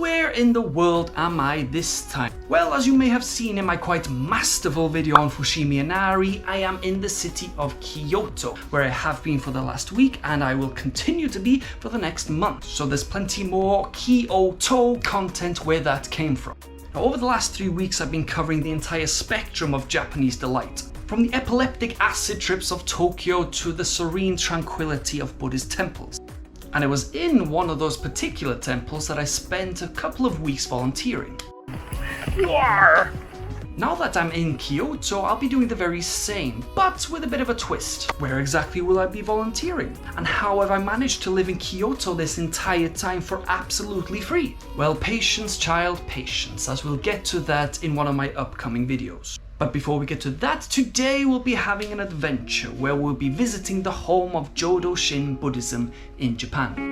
where in the world am I this time? Well, as you may have seen in my quite masterful video on Fushimi Inari, I am in the city of Kyoto, where I have been for the last week and I will continue to be for the next month. So there's plenty more Kyoto content where that came from. Now, over the last 3 weeks I've been covering the entire spectrum of Japanese delight. From the epileptic acid trips of Tokyo to the serene tranquility of Buddhist temples. And it was in one of those particular temples that I spent a couple of weeks volunteering. Now that I'm in Kyoto, I'll be doing the very same, but with a bit of a twist. Where exactly will I be volunteering? And how have I managed to live in Kyoto this entire time for absolutely free? Well, patience, child, patience, as we'll get to that in one of my upcoming videos. But before we get to that, today we'll be having an adventure where we'll be visiting the home of Jodo Shin Buddhism in Japan.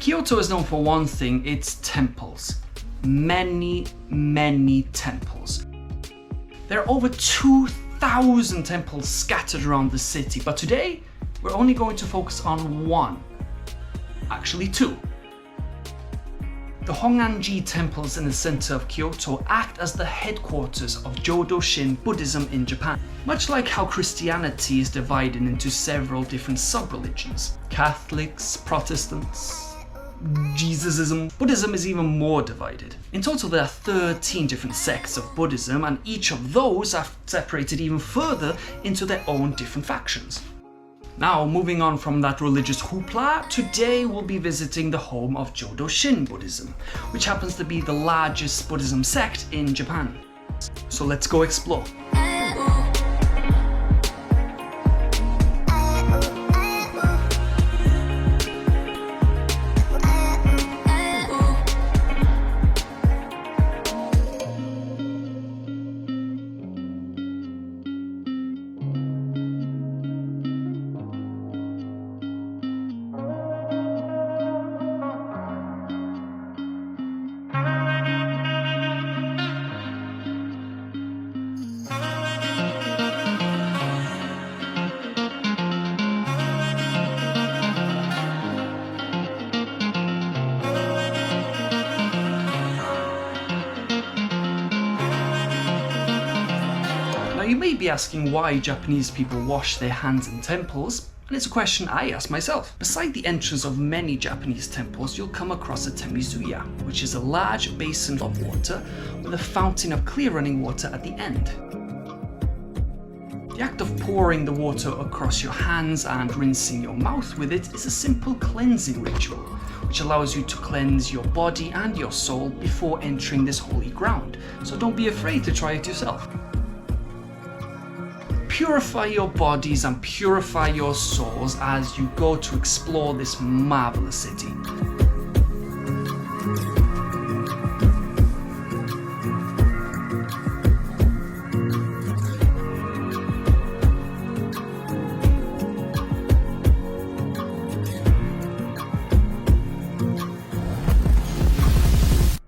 Kyoto is known for one thing, it's temples. Many temples. There are over 2,000 temples scattered around the city, but today we're only going to focus on one. Actually, two. The Hongan-ji temples in the center of Kyoto act as the headquarters of Jodo Shin Buddhism in Japan. Much like how Christianity is divided into several different sub-religions. Catholics, Protestants, Jesusism. Buddhism is even more divided. In total there are 13 different sects of Buddhism, and each of those are separated even further into their own different factions. Now, moving on from that religious hoopla, today we'll be visiting the home of Jodo Shin Buddhism, which happens to be the largest Buddhism sect in Japan. So let's go explore. Now you may be asking why Japanese people wash their hands in temples, and it's a question I ask myself. Beside the entrance of many Japanese temples, you'll come across a temizuya, which is a large basin of water with a fountain of clear running water at the end. The act of pouring the water across your hands and rinsing your mouth with it is a simple cleansing ritual, which allows you to cleanse your body and your soul before entering this holy ground, so don't be afraid to try it yourself. Purify your bodies and purify your souls as you go to explore this marvelous city.